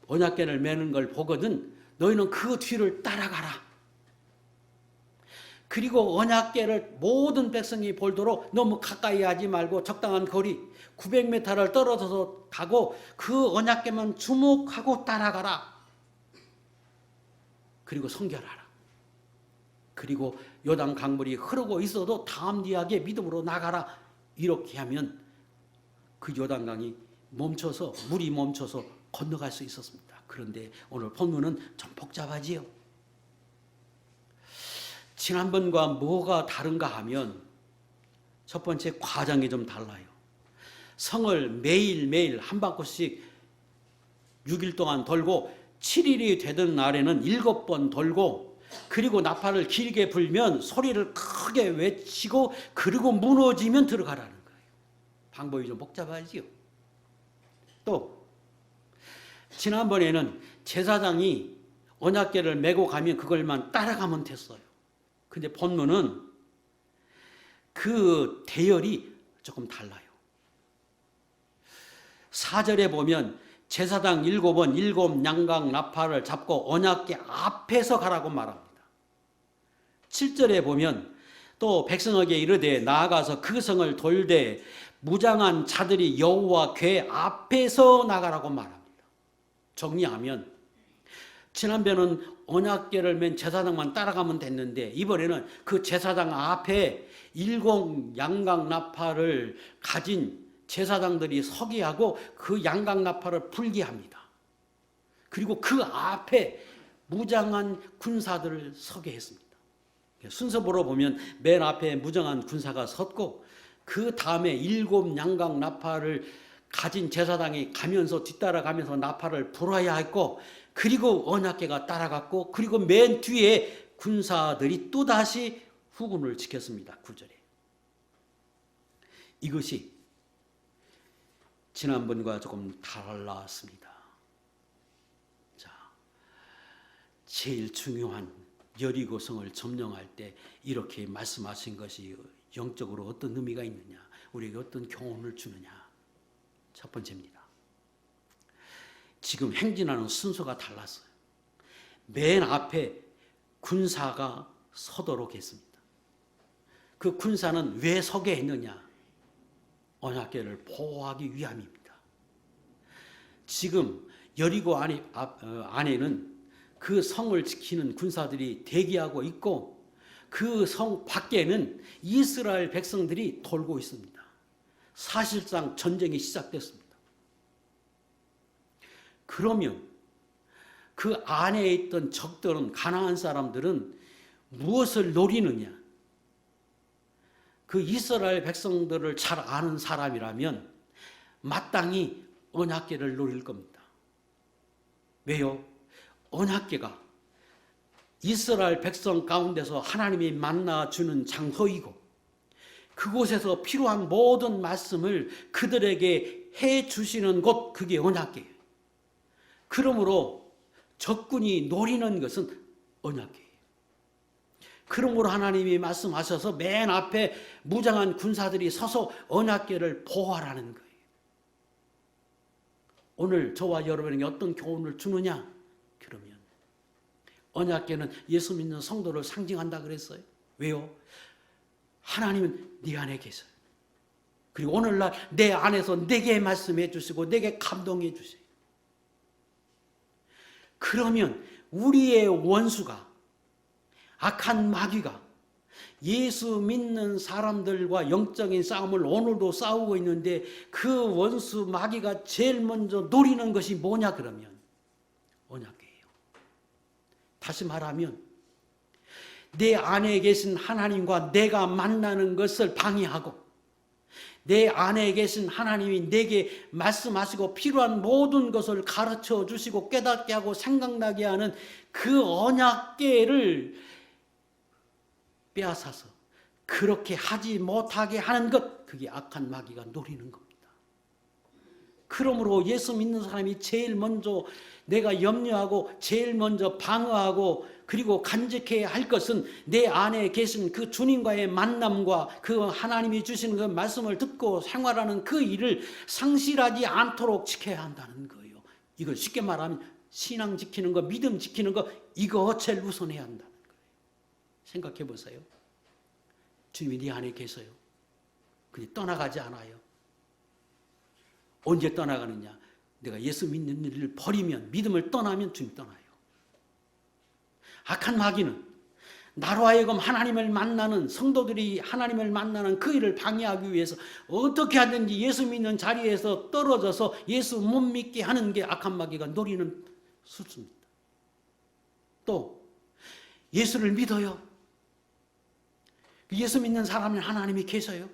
언약궤를 매는 걸 보거든 너희는 그 뒤를 따라가라. 그리고 언약궤를 모든 백성이 볼도록 너무 가까이 하지 말고 적당한 거리 900m를 떨어져서 가고 그 언약궤만 주목하고 따라가라. 그리고 성결하라. 그리고 요단 강물이 흐르고 있어도 담대하게 믿음으로 나가라. 이렇게 하면 그 요단강이 멈춰서 물이 멈춰서 건너갈 수 있었습니다. 그런데 오늘 본문은 좀 복잡하지요. 지난번과 뭐가 다른가 하면 첫 번째 과정이 좀 달라요. 성을 매일매일 한 바퀴씩 6일 동안 돌고 7일이 되던 날에는 7번 돌고 그리고 나팔을 길게 불면 소리를 크게 외치고 그리고 무너지면 들어가라는 거예요. 방법이 좀 복잡하지요. 또 지난번에는 제사장이 언약궤를 메고 가면 그걸만 따라가면 됐어요. 근데 본문은 그 대열이 조금 달라요. 4절에 보면 제사장 7번 7 양각 나팔을 잡고 언약궤 앞에서 가라고 말합니다. 7절에 보면 또 백성에게 이르되 나아가서 그 성을 돌되 무장한 자들이 여호와 궤 앞에서 나가라고 말합니다. 정리하면 지난번에는 언약궤를 맨 제사장만 따라가면 됐는데 이번에는 그 제사장 앞에 7 양각 나팔을 가진 제사장들이 서게 하고 그 양각 나팔을 불게 합니다. 그리고 그 앞에 무장한 군사들을 서게 했습니다. 순서보로 보면 맨 앞에 무장한 군사가 섰고 그 다음에 7 양각 나팔을 가진 제사장이 가면서 뒤따라가면서 나팔을 불어야 했고, 그리고 언약궤가 따라갔고, 그리고 맨 뒤에 군사들이 또다시 후군을 지켰습니다. 9절에. 이것이 지난번과 조금 달랐습니다. 자, 제일 중요한 여리고성을 점령할 때 이렇게 말씀하신 것이 영적으로 어떤 의미가 있느냐, 우리에게 어떤 교훈을 주느냐. 첫 번째입니다. 지금 행진하는 순서가 달랐어요. 맨 앞에 군사가 서도록 했습니다. 그 군사는 왜 서게 했느냐? 언약궤를 보호하기 위함입니다. 지금 여리고 안에는 그 성을 지키는 군사들이 대기하고 있고, 그 성 밖에는 이스라엘 백성들이 돌고 있습니다. 사실상 전쟁이 시작됐습니다. 그러면 그 안에 있던 적들은, 가나안 사람들은 무엇을 노리느냐? 그 이스라엘 백성들을 잘 아는 사람이라면 마땅히 언약궤를 노릴 겁니다. 왜요? 언약궤가 이스라엘 백성 가운데서 하나님이 만나주는 장소이고, 그곳에서 필요한 모든 말씀을 그들에게 해주시는 곳, 그게 언약궤예요. 그러므로 적군이 노리는 것은 언약궤예요. 그러므로 하나님이 말씀하셔서 맨 앞에 무장한 군사들이 서서 언약궤를 보호하라는 거예요. 오늘 저와 여러분에게 어떤 교훈을 주느냐? 그러면 언약궤는 예수 믿는 성도를 상징한다 그랬어요. 왜요? 하나님은 네 안에 계세요. 그리고 오늘날 내 안에서 내게 말씀해 주시고 내게 감동해 주세요. 그러면 우리의 원수가, 악한 마귀가 예수 믿는 사람들과 영적인 싸움을 오늘도 싸우고 있는데, 그 원수 마귀가 제일 먼저 노리는 것이 뭐냐 그러면 언약궤예요. 다시 말하면 내 안에 계신 하나님과 내가 만나는 것을 방해하고, 내 안에 계신 하나님이 내게 말씀하시고 필요한 모든 것을 가르쳐 주시고 깨닫게 하고 생각나게 하는 그 언약궤를 빼앗아서 그렇게 하지 못하게 하는 것, 그게 악한 마귀가 노리는 겁니다. 그러므로 예수 믿는 사람이 제일 먼저 내가 염려하고 제일 먼저 방어하고 그리고 간직해야 할 것은 내 안에 계신 그 주님과의 만남과 그 하나님이 주시는 그 말씀을 듣고 생활하는 그 일을 상실하지 않도록 지켜야 한다는 거예요. 이걸 쉽게 말하면 신앙 지키는 거, 믿음 지키는 거, 이거 제일 우선해야 한다는 거예요. 생각해 보세요. 주님이 네 안에 계세요. 근데 떠나가지 않아요. 언제 떠나가느냐? 내가 예수 믿는 일을 버리면, 믿음을 떠나면 주님 떠나요. 악한 마귀는 나로 하여금 하나님을 만나는, 성도들이 하나님을 만나는 그 일을 방해하기 위해서 어떻게 하든지 예수 믿는 자리에서 떨어져서 예수 못 믿게 하는 게 악한 마귀가 노리는 수순입니다. 또 예수를 믿어요. 예수 믿는 사람은 하나님이 계셔요.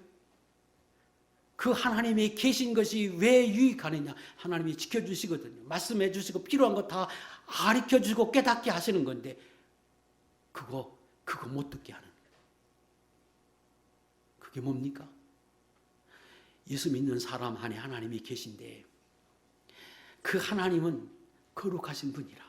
그 하나님이 계신 것이 왜 유익하느냐? 하나님이 지켜주시거든요. 말씀해 주시고 필요한 거 다 가르쳐 주고 깨닫게 하시는 건데, 그거 못 듣게 하는 거예요. 그게 뭡니까? 예수 믿는 사람 안에 하나님이 계신데, 그 하나님은 거룩하신 분이라.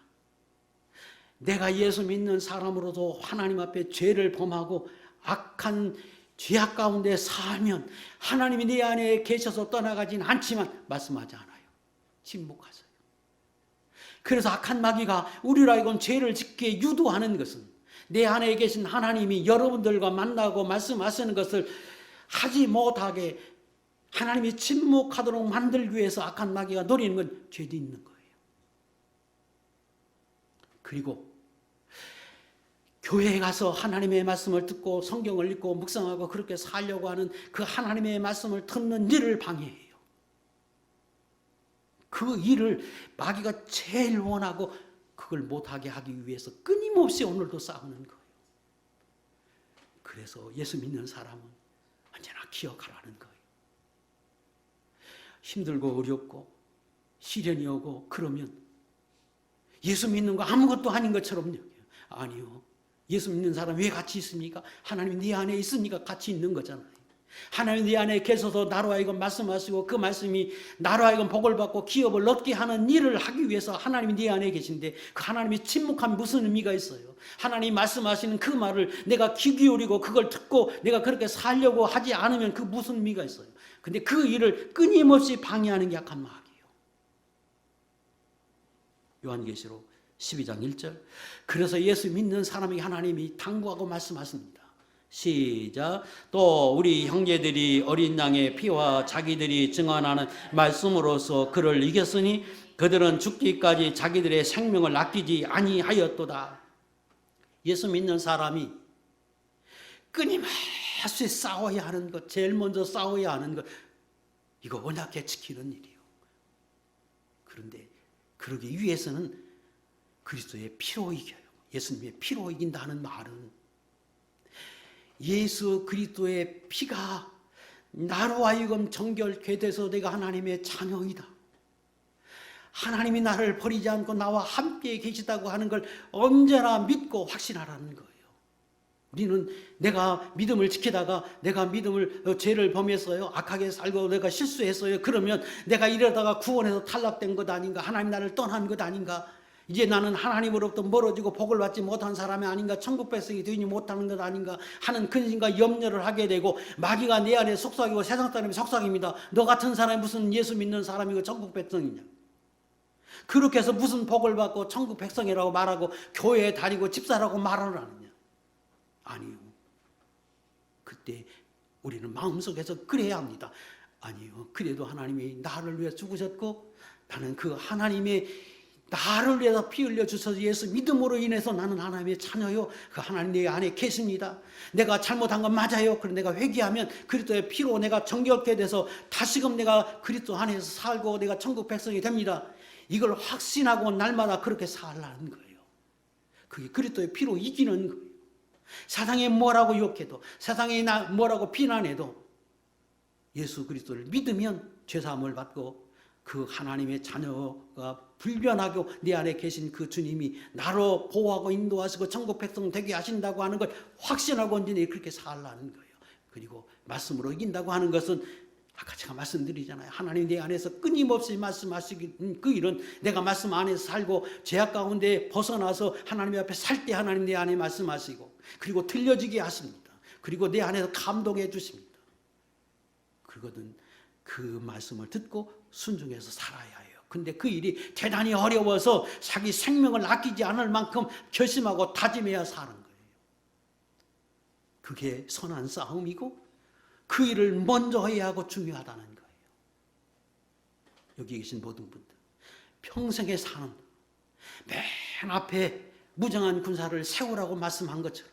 내가 예수 믿는 사람으로도 하나님 앞에 죄를 범하고 악한 죄악 가운데 살면 하나님이 내 안에 계셔서 떠나가진 않지만 말씀하지 않아요. 침묵하세요. 그래서 악한 마귀가 우리로 하여금 죄를 짓게 유도하는 것은, 내 안에 계신 하나님이 여러분들과 만나고 말씀하시는 것을 하지 못하게 하나님이 침묵하도록 만들기 위해서 악한 마귀가 노리는 건 죄도 있는 거예요. 그리고 교회에 가서 하나님의 말씀을 듣고 성경을 읽고 묵상하고 그렇게 살려고 하는 그 하나님의 말씀을 듣는 일을 방해해요. 그 일을 마귀가 제일 원하고 그걸 못하게 하기 위해서 끊임없이 오늘도 싸우는 거예요. 그래서 예수 믿는 사람은 언제나 기억하라는 거예요. 힘들고 어렵고 시련이 오고 그러면 예수 믿는 거 아무것도 아닌 것처럼 여겨요. 아니요. 예수 믿는 사람 왜 같이 있습니까? 하나님 네 안에 있으니까 같이 있는 거잖아요. 하나님 네 안에 계셔서 나로 하여금 말씀하시고 그 말씀이 나로 하여금 복을 받고 기업을 얻게 하는 일을 하기 위해서 하나님이 네 안에 계신데 그 하나님이 침묵하면 무슨 의미가 있어요? 하나님 말씀하시는 그 말을 내가 귀 기울이고 그걸 듣고 내가 그렇게 살려고 하지 않으면 그 무슨 의미가 있어요? 근데 그 일을 끊임없이 방해하는 게 약한 마귀예요. 요한계시록 12장 1절. 그래서 예수 믿는 사람에게 하나님이 당부하고 말씀하십니다. 시작. 또 우리 형제들이 어린 양의 피와 자기들이 증언하는 말씀으로서 그를 이겼으니 그들은 죽기까지 자기들의 생명을 아끼지 아니하였도다. 예수 믿는 사람이 끊임없이 싸워야 하는 것, 제일 먼저 싸워야 하는 것, 이거 언약궤 지키는 일이에요. 그런데 그러기 위해서는 그리스도의 피로 이겨요. 예수님의 피로 이긴다는 말은 예수 그리스도의 피가 나로 하여금 정결케 돼서 내가 하나님의 자녀이다. 하나님이 나를 버리지 않고 나와 함께 계시다고 하는 걸 언제나 믿고 확신하라는 거예요. 우리는 내가 믿음을 지키다가 내가 죄를 범했어요. 악하게 살고 내가 실수했어요. 그러면 내가 이러다가 구원에서 탈락된 것 아닌가? 하나님 나를 떠난 것 아닌가? 이제 나는 하나님으로부터 멀어지고 복을 받지 못한 사람이 아닌가? 천국 백성이 되지 못하는 것 아닌가? 하는 근심과 염려를 하게 되고 마귀가 내 안에 속삭이고 세상 사람이 속삭입니다. 너 같은 사람이 무슨 예수 믿는 사람이고 천국 백성이냐? 그렇게 해서 무슨 복을 받고 천국 백성이라고 말하고 교회에 다니고 집사라고 말을 하느냐? 아니요. 그때 우리는 마음속에서 그래야 합니다. 아니요. 그래도 하나님이 나를 위해 죽으셨고 나는 그 하나님의 나를 위해서 피 흘려 주셔서 예수 믿음으로 인해서 나는 하나님의 자녀요. 그 하나님 내 안에 계십니다. 내가 잘못한 건 맞아요. 그런데 내가 회개하면 그리스도의 피로 내가 정결케 돼서 다시금 내가 그리스도 안에서 살고 내가 천국 백성이 됩니다. 이걸 확신하고 날마다 그렇게 살라는 거예요. 그게 그리스도의 피로 이기는 거예요. 세상에 뭐라고 욕해도 세상에 뭐라고 비난해도 예수 그리스도를 믿으면 죄사함을 받고 그 하나님의 자녀가 불변하고 내 안에 계신 그 주님이 나로 보호하고 인도하시고 천국 백성 되게 하신다고 하는 걸 확신하고 언제나 그렇게 살라는 거예요. 그리고 말씀으로 이긴다고 하는 것은 아까 제가 말씀드리잖아요. 하나님 내 안에서 끊임없이 말씀하시는 그 일은 내가 말씀 안에서 살고 죄악 가운데 벗어나서 하나님 앞에 살 때 하나님 내 안에 말씀하시고 그리고 들려지게 하십니다. 그리고 내 안에서 감동해 주십니다. 그거는 그 말씀을 듣고 순종해서 살아야 해요. 근데 그 일이 대단히 어려워서 자기 생명을 아끼지 않을 만큼 결심하고 다짐해야 사는 거예요. 그게 선한 싸움이고 그 일을 먼저 해야 하고 중요하다는 거예요. 여기 계신 모든 분들 평생에 사는 맨 앞에 무장한 군사를 세우라고 말씀한 것처럼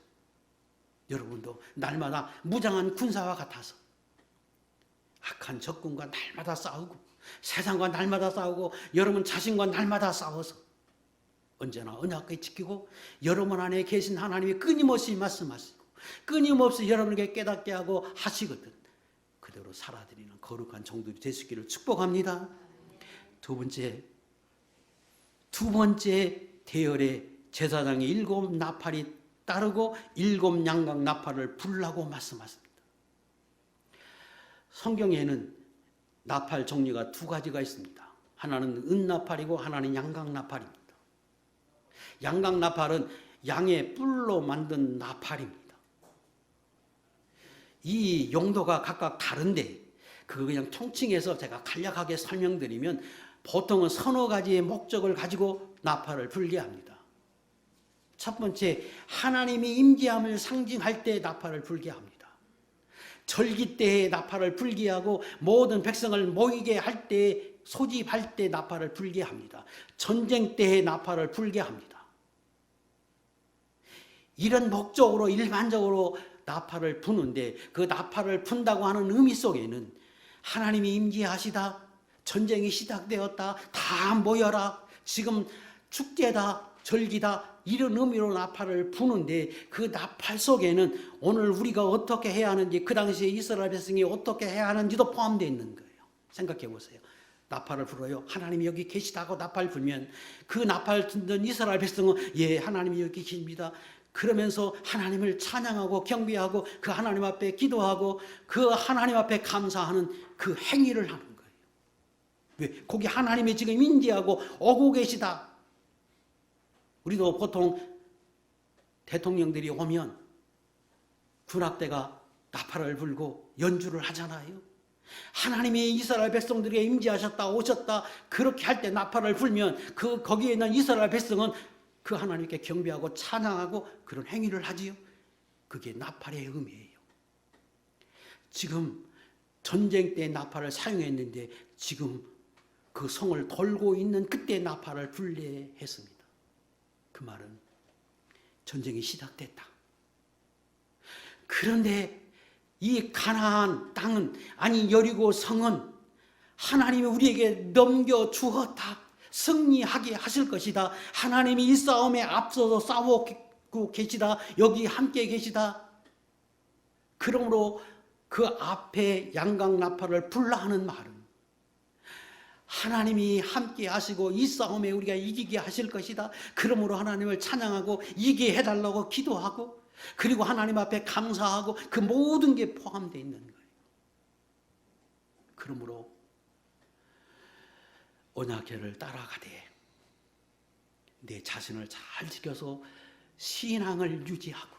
여러분도 날마다 무장한 군사와 같아서 악한 적군과 날마다 싸우고 세상과 날마다 싸우고 여러분 자신과 날마다 싸워서 언제나 언약궤 지키고 여러분 안에 계신 하나님이 끊임없이 말씀하시고 끊임없이 여러분에게 깨닫게 하고 하시거든 그대로 살아드리는 거룩한 종들이 되시기를 축복합니다. 두 번째 대열에 제사장이 7 나팔이 따르고 7 양각 나팔을 불라고 말씀하십니다. 성경에는 나팔 종류가 2가지가 있습니다. 하나는 은나팔이고 하나는 양각나팔입니다. 양각나팔은 양의 뿔로 만든 나팔입니다. 이 용도가 각각 다른데 그거 그냥 총칭해서 제가 간략하게 설명드리면 보통은 서너 가지의 목적을 가지고 나팔을 불게 합니다. 첫 번째, 하나님이 임재함을 상징할 때 나팔을 불게 합니다. 절기 때에 나팔을 불게 하고 모든 백성을 모이게 할 때 소집할 때 나팔을 불게 합니다. 전쟁 때에 나팔을 불게 합니다. 이런 목적으로 일반적으로 나팔을 부는데 그 나팔을 분다고 하는 의미 속에는 하나님이 임재하시다 전쟁이 시작되었다. 다 모여라. 지금 축제다. 절기다. 이런 의미로 나팔을 부는데 그 나팔 속에는 오늘 우리가 어떻게 해야 하는지, 그 당시에 이스라엘 백성이 어떻게 해야 하는지도 포함되어 있는 거예요. 생각해 보세요. 나팔을 불어요. 하나님이 여기 계시다고 나팔 불면 그 나팔 듣는 이스라엘 백성은 예, 하나님이 여기 계십니다. 그러면서 하나님을 찬양하고 경배하고 그 하나님 앞에 기도하고 그 하나님 앞에 감사하는 그 행위를 하는 거예요. 왜? 거기 하나님이 지금 인지하고 오고 계시다. 우리도 보통 대통령들이 오면 군악대가 나팔을 불고 연주를 하잖아요. 하나님이 이스라엘 백성들에게 임재하셨다, 오셨다, 그렇게 할 때 나팔을 불면 거기에 있는 이스라엘 백성은 그 하나님께 경배하고 찬양하고 그런 행위를 하지요. 그게 나팔의 의미예요. 지금 전쟁 때 나팔을 사용했는데 지금 그 성을 돌고 있는 그때 나팔을 불래 했습니다. 그 말은 전쟁이 시작됐다. 그런데 이 가나안 땅은, 아니 여리고 성은 하나님이 우리에게 넘겨주었다. 승리하게 하실 것이다. 하나님이 이 싸움에 앞서서 싸우고 계시다. 여기 함께 계시다. 그러므로 그 앞에 양각 나팔을 불라 하는 말은 하나님이 함께 하시고 이 싸움에 우리가 이기게 하실 것이다. 그러므로 하나님을 찬양하고 이기게 해달라고 기도하고 그리고 하나님 앞에 감사하고 그 모든 게 포함되어 있는 거예요. 그러므로 언약궤를 따라가되 내 자신을 잘 지켜서 신앙을 유지하고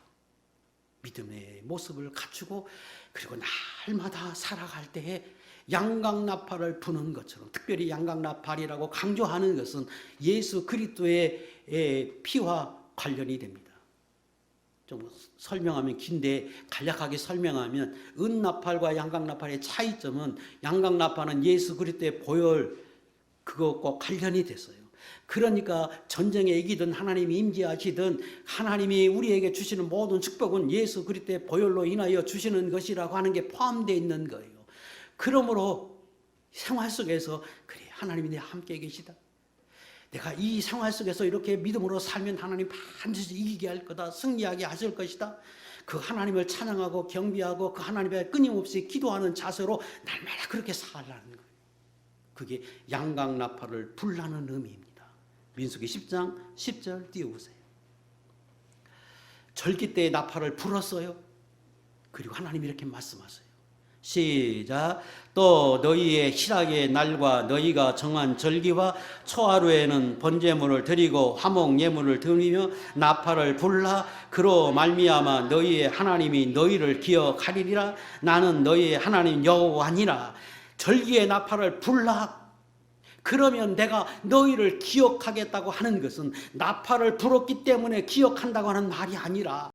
믿음의 모습을 갖추고 그리고 날마다 살아갈 때에 양각나팔을 부는 것처럼, 특별히 양각나팔이라고 강조하는 것은 예수 그리스도의 피와 관련이 됩니다. 좀 설명하면 긴데 간략하게 설명하면 은나팔과 양각나팔의 차이점은 양각나팔은 예수 그리스도의 보혈 그것과 관련이 됐어요. 그러니까 전쟁에 이기든 하나님이 임재하시든 하나님이 우리에게 주시는 모든 축복은 예수 그리스도의 보혈로 인하여 주시는 것이라고 하는 게 포함되어 있는 거예요. 그러므로 생활 속에서 그래, 하나님이 내 함께 계시다. 내가 이 생활 속에서 이렇게 믿음으로 살면 하나님 반드시 이기게 할 거다. 승리하게 하실 것이다. 그 하나님을 찬양하고 경배하고 그 하나님에 끊임없이 기도하는 자세로 날마다 그렇게 살라는 거예요. 그게 양각나팔을 불라는 의미입니다. 민수기 10장 10절 띄워보세요. 절기 때에 나팔을 불었어요. 그리고 하나님이 이렇게 말씀하세요. 시작. 또 너희의 희락의 날과 너희가 정한 절기와 초하루에는 번제물을 드리고 화목 예물을 드리며 나팔을 불라. 그로 말미암아 너희의 하나님이 너희를 기억하리라. 나는 너희의 하나님 여호와니라. 절기의 나팔을 불라. 그러면 내가 너희를 기억하겠다고 하는 것은 나팔을 불었기 때문에 기억한다고 하는 말이 아니라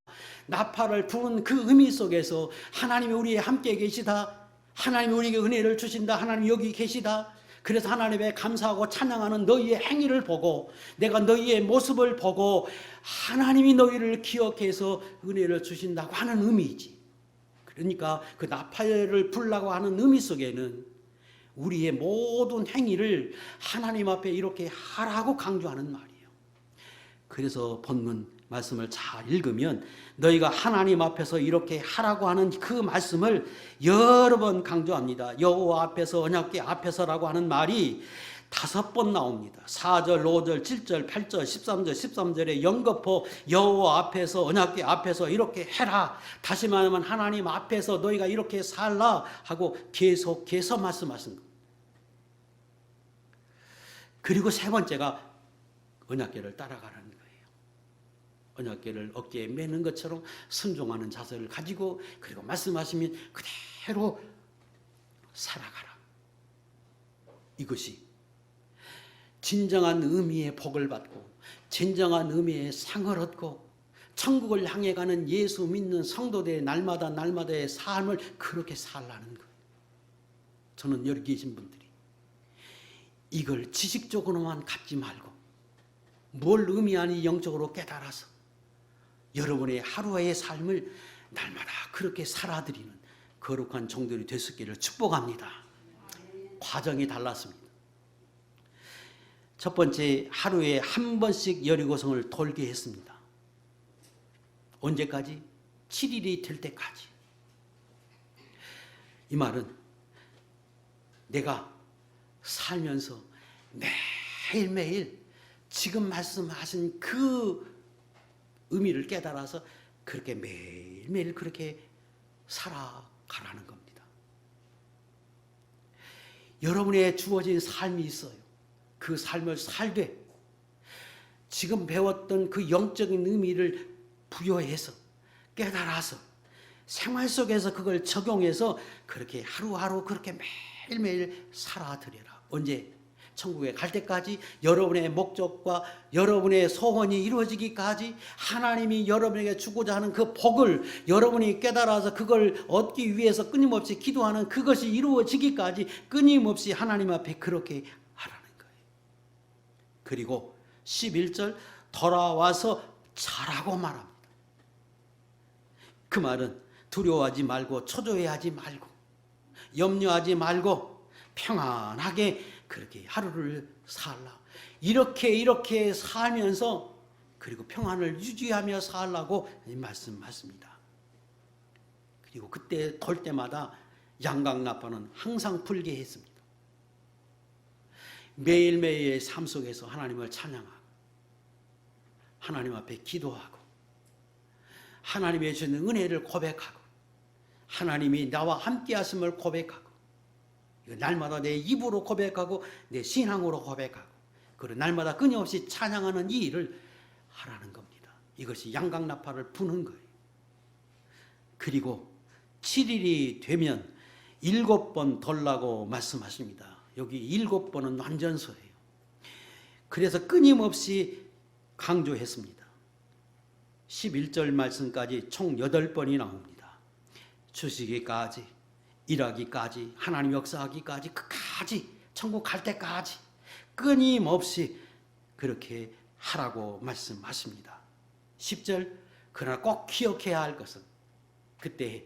나팔을 부는 그 의미 속에서 하나님이 우리에 함께 계시다. 하나님이 우리에게 은혜를 주신다. 하나님이 여기 계시다. 그래서 하나님에 감사하고 찬양하는 너희의 행위를 보고 내가 너희의 모습을 보고 하나님이 너희를 기억해서 은혜를 주신다고 하는 의미이지. 그러니까 그 나팔을 불라고 하는 의미 속에는 우리의 모든 행위를 하나님 앞에 이렇게 하라고 강조하는 말이에요. 그래서 본문 말씀을 잘 읽으면 너희가 하나님 앞에서 이렇게 하라고 하는 그 말씀을 여러 번 강조합니다. 여호와 앞에서, 언약궤 앞에서라고 하는 말이 5번 나옵니다. 4절, 5절, 7절, 8절, 13절, 13절에 연거푸 여호와 앞에서, 언약궤 앞에서 이렇게 해라. 다시 말하면 하나님 앞에서 너희가 이렇게 살라 하고 계속해서 말씀하신 겁니다. 그리고 세 번째가 언약궤를 따라가라는 거예요. 언약궤를 어깨에 매는 것처럼 순종하는 자세를 가지고 그리고 말씀하시면 그대로 살아가라. 이것이 진정한 의미의 복을 받고 진정한 의미의 상을 얻고 천국을 향해 가는 예수 믿는 성도들의 날마다의 삶을 그렇게 살라는 거예요. 저는 여기 계신 분들이 이걸 지식적으로만 갖지 말고 뭘 의미하니 영적으로 깨달아서 여러분의 하루의 삶을 날마다 그렇게 살아드리는 거룩한 종들이 되시기를 축복합니다. 과정이 달랐습니다. 첫 번째, 하루에 한 번씩 여리고성을 돌게 했습니다. 언제까지? 7일이 될 때까지. 이 말은 내가 살면서 매일매일 지금 말씀하신 그 의미를 깨달아서 그렇게 매일매일 그렇게 살아가라는 겁니다. 여러분의 주어진 삶이 있어요. 그 삶을 살되 지금 배웠던 그 영적인 의미를 부여해서 깨달아서 생활 속에서 그걸 적용해서 그렇게 하루하루 그렇게 매일매일 살아드려라. 언제? 천국에 갈 때까지, 여러분의 목적과 여러분의 소원이 이루어지기까지, 하나님이 여러분에게 주고자 하는 그 복을 여러분이 깨달아서 그걸 얻기 위해서 끊임없이 기도하는 그것이 이루어지기까지 끊임없이 하나님 앞에 그렇게 하라는 거예요. 그리고 11절, 돌아와서 자라고 말합니다. 그 말은 두려워하지 말고 초조해하지 말고 염려하지 말고 평안하게 그렇게 하루를 살라. 이렇게 살면서 그리고 평안을 유지하며 살라고 말씀하십니다. 그리고 그때 돌 때마다 양각나팔은 항상 불게 했습니다. 매일매일의 삶 속에서 하나님을 찬양하고 하나님 앞에 기도하고 하나님의 주는 은혜를 고백하고 하나님이 나와 함께 하심을 고백하고 날마다 내 입으로 고백하고 내 신앙으로 고백하고 그리고 날마다 끊임없이 찬양하는 이 일을 하라는 겁니다. 이것이 양각나팔을 부는 거예요. 그리고 7일이 되면 7번 돌라고 말씀하십니다. 여기 7번은 완전서예요. 그래서 끊임없이 강조했습니다. 11절 말씀까지 총 8번이 나옵니다. 주시기까지, 일하기까지, 하나님 역사하기까지, 끝까지, 천국 갈 때까지 끊임없이 그렇게 하라고 말씀하십니다. 10절, 그러나 꼭 기억해야 할 것은 그때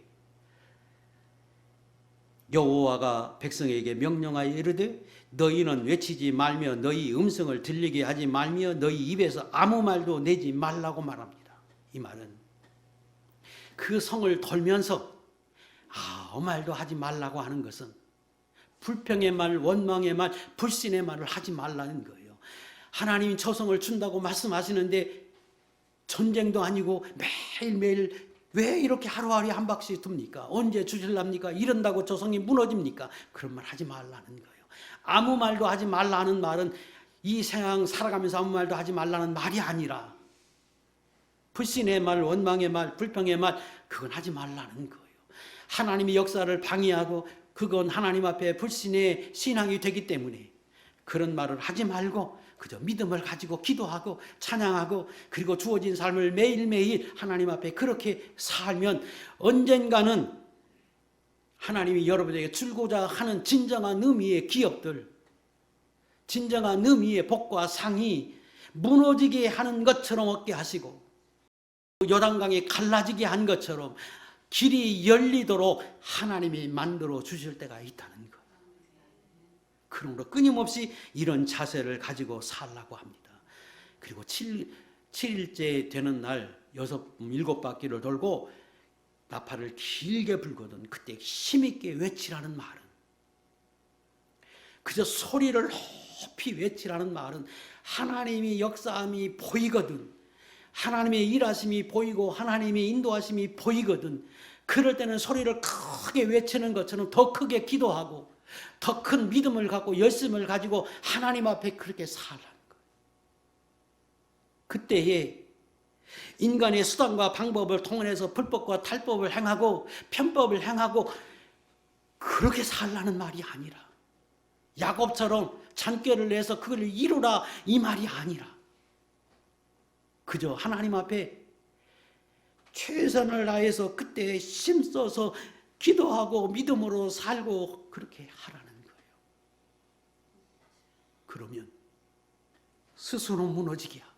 여호와가 백성에게 명령하여 이르되 너희는 외치지 말며 너희 음성을 들리게 하지 말며 너희 입에서 아무 말도 내지 말라고 말합니다. 이 말은 그 성을 돌면서 아무 말도 하지 말라고 하는 것은 불평의 말, 원망의 말, 불신의 말을 하지 말라는 거예요. 하나님이 저 성을 준다고 말씀하시는데 전쟁도 아니고 매일매일 왜 이렇게 하루하루에 한 박씩 둡니까? 언제 주실랍니까? 이런다고 저 성이 무너집니까? 그런 말 하지 말라는 거예요. 아무 말도 하지 말라는 말은 이 세상 살아가면서 아무 말도 하지 말라는 말이 아니라 불신의 말, 원망의 말, 불평의 말 그건 하지 말라는 거예요. 하나님의 역사를 방해하고 그건 하나님 앞에 불신의 신앙이 되기 때문에 그런 말을 하지 말고 그저 믿음을 가지고 기도하고 찬양하고 그리고 주어진 삶을 매일매일 하나님 앞에 그렇게 살면 언젠가는 하나님이 여러분에게 주고자 하는 진정한 의미의 기업들, 진정한 의미의 복과 상이 무너지게 하는 것처럼 얻게 하시고 요단강이 갈라지게 한 것처럼 길이 열리도록 하나님이 만들어 주실 때가 있다는 것. 그러므로 끊임없이 이런 자세를 가지고 살라고 합니다. 그리고 7일째 되는 날 7바퀴를 돌고 나팔을 길게 불거든 그때 힘있게 외치라는 말은 그저 소리를 높이 외치라는 말은 하나님이 역사함이 보이거든, 하나님의 일하심이 보이고 하나님의 인도하심이 보이거든 그럴 때는 소리를 크게 외치는 것처럼 더 크게 기도하고 더 큰 믿음을 갖고 열심을 가지고 하나님 앞에 그렇게 살라는 거예요. 그때에 인간의 수단과 방법을 통해서 불법과 탈법을 행하고 편법을 행하고 그렇게 살라는 말이 아니라 야곱처럼 잔꾀를 내서 그걸 이루라 이 말이 아니라 그저 하나님 앞에 최선을 다해서 그때 힘써서 기도하고 믿음으로 살고 그렇게 하라는 거예요. 그러면 스스로 무너지게 하고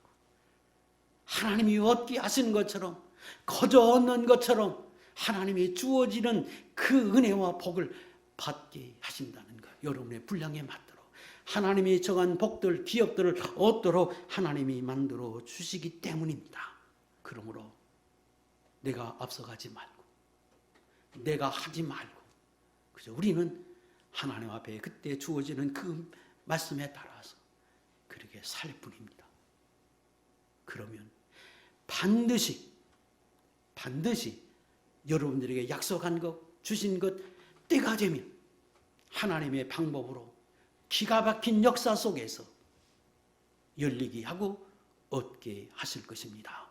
하나님이 얻게 하시는 것처럼 거저 얻는 것처럼 하나님이 주어지는 그 은혜와 복을 받게 하십니다. 하신다는 것. 여러분의 분량에 맞도록 하나님이 정한 복들, 기업들을 얻도록 하나님이 만들어 주시기 때문입니다. 그러므로 내가 앞서가지 말고 내가 하지 말고 그죠? 우리는 하나님 앞에 그때 주어지는 그 말씀에 따라서 그렇게 살 뿐입니다. 그러면 반드시 여러분들에게 약속한 것, 주신 것 때가 되면 하나님의 방법으로 기가 막힌 역사 속에서 열리게 하고 얻게 하실 것입니다.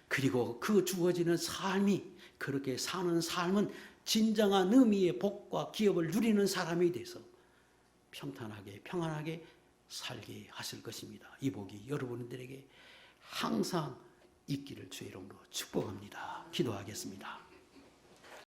그리고 그 주어지는 삶이, 그렇게 사는 삶은 진정한 의미의 복과 기업을 누리는 사람이 돼서 평탄하게 평안하게 살게 하실 것입니다. 이 복이 여러분들에게 항상 있기를 주의 이름으로 축복합니다. 기도하겠습니다.